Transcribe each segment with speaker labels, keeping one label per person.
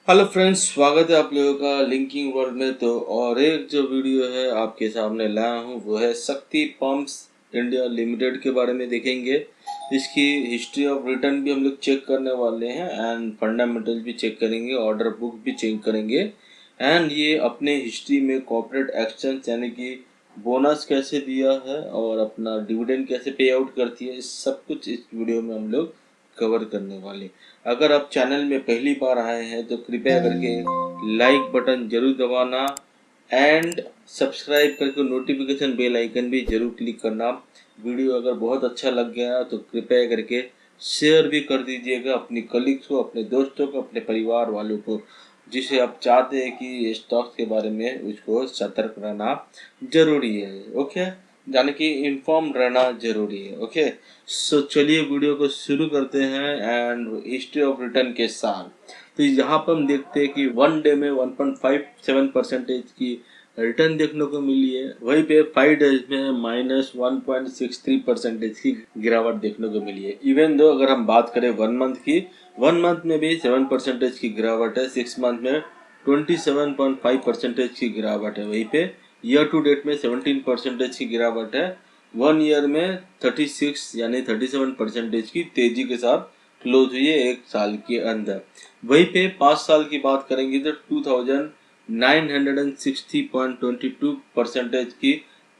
Speaker 1: Hello friends, स्वागत है आप लोगों का लिंकिंग वर्ल्ड में। तो और एक जो वीडियो है आपके सामने लाया हूँ वो है शक्ति पंप्स इंडिया लिमिटेड के बारे में देखेंगे। इसकी हिस्ट्री ऑफ रिटर्न भी हम लोग चेक करने वाले हैं एंड फंडामेंटल भी चेक करेंगे, ऑर्डर बुक भी चेक करेंगे एंड ये अपने हिस्ट्री में कॉर्पोरेट एक्शन यानी कि बोनस कैसे दिया है और अपना डिविडेंड कैसे पे आउट करती है, इस सब कुछ इस वीडियो में हम लोग कवर करने वाले। अगर आप चैनल में पहली बार आए हैं तो कृपया करके लाइक बटन जरूर दबाना एंड सब्सक्राइब करके नोटिफिकेशन बेल आइकन भी जरूर क्लिक करना। वीडियो अगर बहुत अच्छा लग गया तो कृपया करके शेयर भी कर दीजिएगा अपनी कलीग्स को, अपने दोस्तों को, अपने परिवार वालों को, जिसे आप चाहते हैं कि स्टॉक्स के बारे में उसको सतर्क रहना जरूरी है। ओके, यानी कि इन्फॉर्म रहना जरूरी है। ओके, सो चलिए वीडियो को शुरू करते हैं एंड हिस्ट्री ऑफ रिटर्न के साथ। तो यहाँ पर हम देखते हैं कि वन डे में 1.57% की रिटर्न देखने को मिली है, वहीं पे 5 डेज में -1.63% की गिरावट देखने को मिली है। इवन दो अगर हम बात करें वन मंथ में भी 7% की गिरावट है, 6 मंथ में 27.5% की गिरावट है, वहीं पे ईयर टू डेट में 17% की गिरावट है, 1 ईयर में 36 यानी 37% की तेजी के साथ क्लोज हुई है एक साल के अंदर। वहीं पे 5 साल की बात करेंगे तो 2960.22% की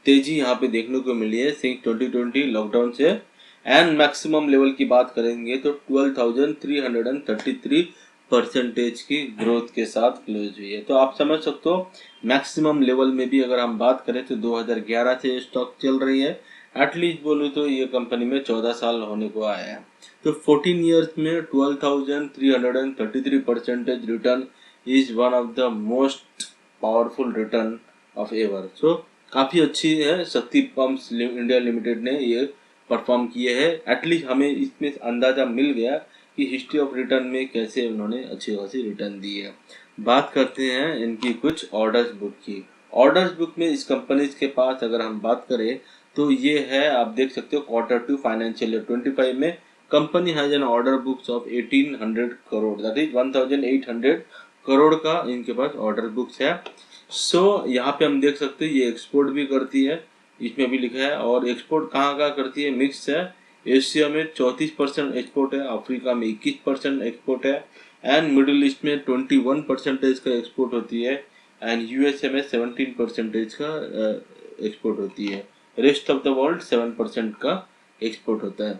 Speaker 1: तेजी यहाँ पे देखने को मिली है सिंस 2020 लॉकडाउन से। एंड मैक्सिमम लेवल की बात करेंगे तो 12,333% की ग्रोथ के साथ क्लोज हुई है। तो आप समझ सकते हो मैक्सिमम लेवल में भी अगर हम बात करें तो 2011 से स्टॉक चल रही है। एटलीस्ट बोलूँ तो ये कंपनी में 14 साल होने को आया है। तो 14 ईयर्स में 12,333% return is one of the most powerful return of ever. So काफ़ी अच्छी है, शक्ति पंप्स इंडिया लिमिटेड ने ये परफॉर्म किए हैं। एटलीस्ट हमें इसमें अंदाज़ा मिल गया कि हिस्ट्री ऑफ रिटर्न में कैसे उन्होंने अच्छी खासी रिटर्न दी है। बात करते हैं इनकी कुछ ऑर्डर्स बुक की। ऑर्डर्स बुक में इस कंपनी के पास अगर हम बात करें तो ये है, आप देख सकते हो Q2 फाइनेंशियल ईयर 25 में company has an order books of 1800 crore, that is 1800 crore का इनके पास ऑर्डर बुक्स है। सो यहाँ पे हम देख सकते हैं ये एक्सपोर्ट भी करती है, इसमें भी लिखा है। और एक्सपोर्ट कहाँ कहाँ करती है, मिक्स है। एशिया में 34% एक्सपोर्ट है, अफ्रीका में 21% एक्सपोर्ट है एंड मिडिल ईस्ट में 21% का एक्सपोर्ट होती है एंड यूएसए में 17% का एक्सपोर्ट होती है। रेस्ट ऑफ द वर्ल्ड 7% का एक्सपोर्ट होता है।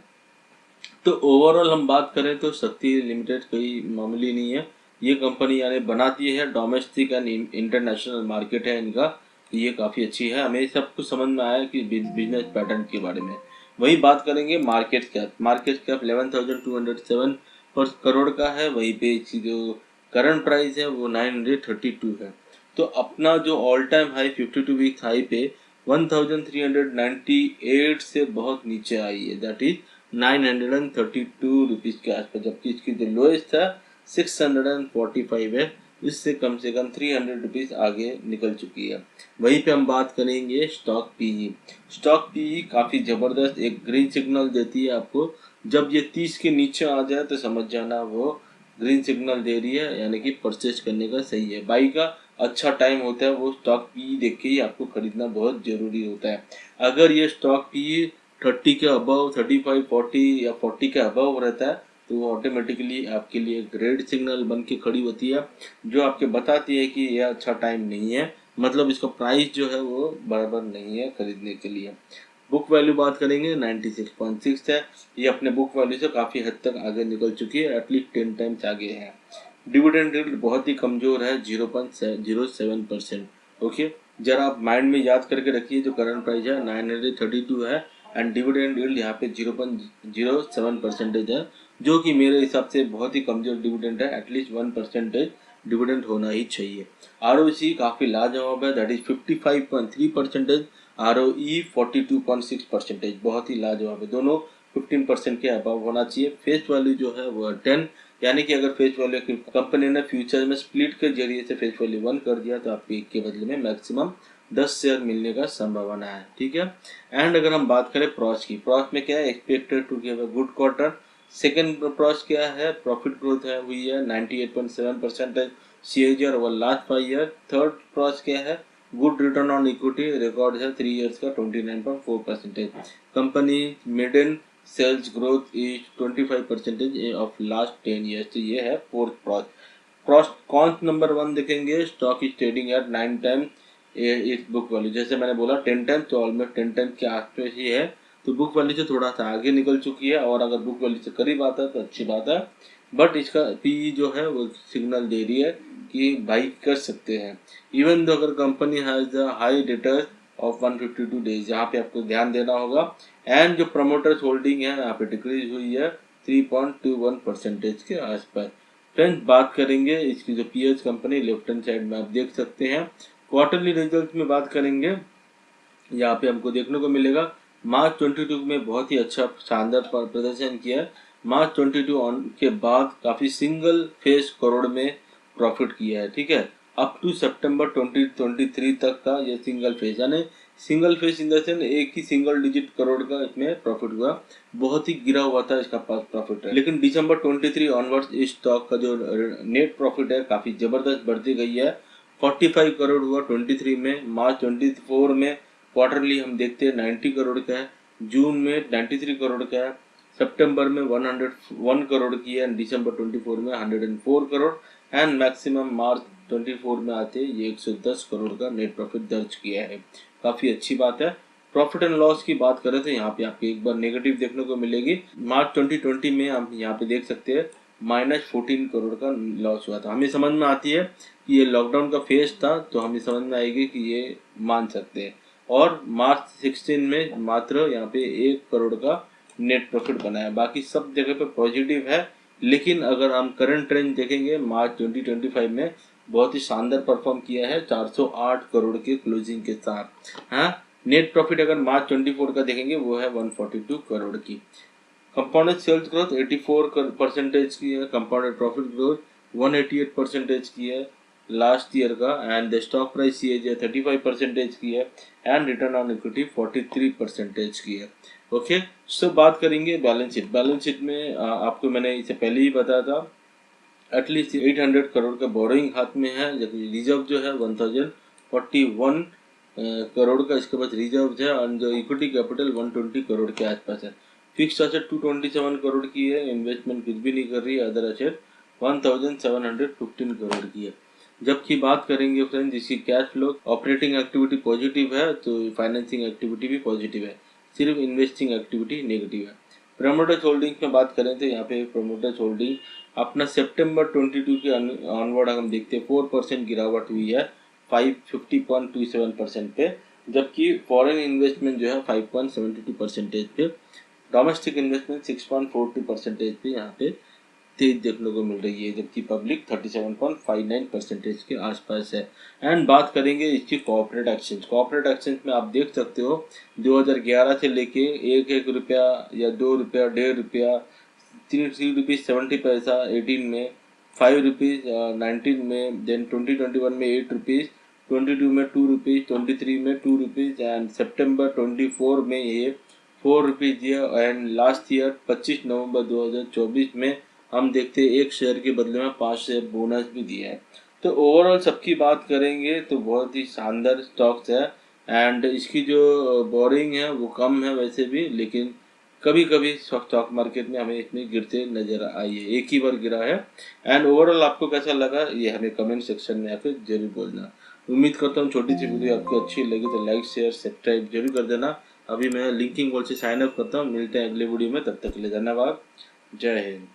Speaker 1: तो ओवरऑल हम बात करें तो शक्ति लिमिटेड कोई मामूली नहीं है। ये कंपनी यानी बनाती है, डोमेस्टिक एंड इंटरनेशनल मार्केट है इनका, ये काफ़ी अच्छी है। हमें सब कुछ समझ में आया कि बिजनेस पैटर्न के बारे में। वही बात करेंगे मार्केट कैप 11,207 पर करोड़ का है, वहीं पे इसकी जो करंट प्राइस है वो 932 है। तो अपना जो all time high 52 week high पे 1398 से बहुत नीचे आई है, दैट इज 932 रुपीज़ के आसपास, जबकि इसकी जो लोएस्ट था 645 है, इससे कम से कम 300 रुपीज़ आगे निकल चुकी है। वहीं पे हम बात करेंगे स्टॉक पीई। स्टॉक पीई काफ़ी ज़बरदस्त एक ग्रीन सिग्नल देती है आपको। जब ये 30 के नीचे आ जाए तो समझ जाना वो ग्रीन सिग्नल दे रही है, यानी कि परचेज करने का सही है, बाई का अच्छा टाइम होता है। वो स्टॉक पी देख के ही आपको खरीदना बहुत जरूरी होता है। अगर ये स्टॉक पी 30 के अबव, 35, 40 या 40 के अबव रहता है तो वो ऑटोमेटिकली आपके लिए एक रेड सिग्नल बन के खड़ी होती है, जो आपके बताती है कि यह अच्छा टाइम नहीं है, मतलब इसका प्राइस जो है वो बराबर नहीं है खरीदने के लिए। बुक वैल्यू बात करेंगे 96.6 है, ये अपने बुक वैल्यू से काफ़ी हद तक आगे निकल चुकी है, एटलीस्ट 10 टाइम्स आगे है। डिविडेंड यील्ड बहुत ही कमज़ोर है, 0.07%। ओके, जरा आप माइंड में याद करके रखिए, जो करंट प्राइस है 932 है एंड डिविडेंड यील्ड यहाँ पे 0.07% है, जो कि मेरे हिसाब से बहुत ही कमज़ोर डिविडेंड है। एटलीस्ट 1% डिविडेंड होना ही चाहिए। ROC काफ़ी लाजवाब है, दैट इज 55.3%, ROE 42.6%, बहुत ही लाजवाब है। दोनों 15% के अबव होना चाहिए। फेस वैल्यू जो है वो 10, यानी कि अगर फेस वैल्यू कंपनी ने फ्यूचर में स्प्लिट के जरिए से फेस वैल्यू 1 कर दिया तो आपको 1 के बदले में मैक्सिमम 10 शेयर मिलने का संभावना है। ठीक है। एंड अगर हम बात करें प्रॉस की, प्रॉस में क्या है, expected to give a good quarter, second pros क्या है, प्रॉफिट ग्रोथ है हुई है 98.7% CAGR over last 5 year. Third pros क्या है, good return on equity record है 3 इयर्स का 29.4%। Company median sales growth is 25% of last 10 years. तो ये है fourth pros. Pros cons number 1 देखेंगे, stock is trading at 9 times its book value. जैसे मैंने बोला 10 टाइम्स, तो ऑलमोस्ट 10 टाइम्स के आसपास ही है, तो बुक वैल्यू से थोड़ा सा आगे निकल चुकी है, और अगर बुक वैल्यू से करीब आता है तो अच्छी बात है। बट इसका पीई जो है वो सिग्नल दे रही है कि बाई कर सकते हैं। इवन दो अगर company has the high return of 152 days, यहाँ पे आपको ध्यान देना होगा। एंड जो प्रमोटर्स होल्डिंग है यहाँ पे डिक्रीज हुई है 3.21% के आसपास। फ्रेंड्स बात करेंगे इसकी जो pH company, left hand side में आप देख सकते हैं। क्वार्टरली रिजल्ट में बात करेंगे, यहाँ पे हमको देखने को मिलेगा मार्च 22 में बहुत ही अच्छा शानदार प्रदर्शन किया है। मार्च 22 के बाद काफी सिंगल फेस करोड़ में प्रॉफिट किया है, ठीक है। अप टू सितंबर 2023 तक का ये सिंगल फेस, यानी single face in the sense एक ही सिंगल डिजिट करोड़ का इसमें प्रॉफिट हुआ। बहुत ही गिरा हुआ था इसका पास प्रॉफिट है, लेकिन दिसंबर 23 ऑनवर्ड्स इस स्टॉक का जो नेट प्रॉफिट है काफी जबरदस्त बढ़ती गई है। 45 करोड़ हुआ 23 में। मार्च 24 में क्वार्टरली हम देखते हैं 90 करोड़ का है, जून में 93 करोड़ का है, सितंबर में 101 करोड़ की है, दिसंबर 24 में 104 करोड़, एंड मैक्सिमम मार्च 24 में आते ये 110 करोड़ का नेट प्रॉफिट दर्ज किया है। काफी अच्छी बात है। प्रॉफिट एंड लॉस की बात करें तो यहाँ पे आपको एक बार नेगेटिव देखने को मिलेगी। मार्च 2020 में हम यहाँ पे देख सकते हैं -14 करोड़ का लॉस हुआ था। हमें समझ में आती है कि ये लॉकडाउन का फेज था, तो हमें समझ में आएगी कि ये मान सकते हैं। और मार्च 16 में मात्र यहाँ पे 1 करोड़ का नेट प्रॉफिट बना है, बाकी सब जगह पे पॉजिटिव है। लेकिन अगर हम करंट ट्रेंड देखेंगे, मार्च 2025 में बहुत ही शानदार परफॉर्म किया है 408 करोड़ के क्लोजिंग के साथ। हाँ, नेट प्रॉफिट अगर मार्च 24 का देखेंगे वो है 142 करोड़ की। कंपाउंडेड सेल्स ग्रोथ 84% की है, कंपाउंडेड प्रॉफिट ग्रोथ 188% की है लास्ट ईयर का, and the stock price CAGR 35% की है, एंड रिटर्न ऑन इक्विटी 43% की है। ओके, सो बात करेंगे बैलेंस शीट। बैलेंस शीट में आपको मैंने इससे पहले ही बताया था, एटलीस्ट 800 करोड़ का बोरोइंग हाथ में है, जबकि रिजर्व जो है 1041 करोड़ का इसके पास रिजर्व है, और जो इक्विटी कैपिटल 120 करोड़ के आसपास है। फिक्स असेट 227 करोड़ की है, इन्वेस्टमेंट कुछ भी नहीं कर रही है। अदर असेट 1715 करोड़ की है। जबकि बात करेंगे फ्रेंड्स इसकी cash flow, operating activity positive है, तो फाइनेंसिंग एक्टिविटी भी पॉजिटिव है, सिर्फ इन्वेस्टिंग एक्टिविटी नेगेटिव है। प्रमोटर्स होल्डिंग में बात करें तो यहाँ पे प्रमोटर्स होल्डिंग अपना सितंबर 22 के ऑनवर्ड हम देखते हैं 4% गिरावट हुई है 550.27% पे, जबकि फॉरेन इन्वेस्टमेंट जो है 5.72% पे, डोमेस्टिक इन्वेस्टमेंट 6.42% पे यहाँ पे तेज देखने को मिल रही है, जबकि पब्लिक 37.59% के आसपास है। एंड बात करेंगे इसकी कॉर्पोरेट एक्सचेंज। कॉर्पोरेट एक्सचेंज में आप देख सकते हो 2011 से लेके 1 रुपया या 2 रुपया, 1.5 रुपया, 3 रुपीज 70 पैसा 18 में, 5 रुपीज 19 में, देन 2021 में 8 रुपीज, 22 में 2 रुपीज, 23 में 2 रुपीज, एंड सितंबर 24 में ये 4 रुपीज दिया, एंड लास्ट ईयर 25 नवंबर 2024 में हम देखते हैं 1 शेयर के बदले में 5 शेयर बोनस भी दिया है। तो ओवरऑल सबकी बात करेंगे तो बहुत ही शानदार स्टॉक्स है, एंड इसकी जो बोरिंग है वो कम है वैसे भी, लेकिन कभी कभी स्टॉक मार्केट में हमें इसमें गिरते नजर आई है, एक ही बार गिरा है। एंड ओवरऑल आपको कैसा लगा ये हमें कमेंट सेक्शन में आकर जरूर बोलना। उम्मीद करता हूँ छोटी सी वीडियो आपको अच्छी लगी तो लाइक शेयर सब्सक्राइब जरूर कर देना। अभी मैं लिंकिंग कॉल से साइन अप करता हूँ, मिलते हैं अगले वीडियो में, तब तक के लिए धन्यवाद, जय हिंद।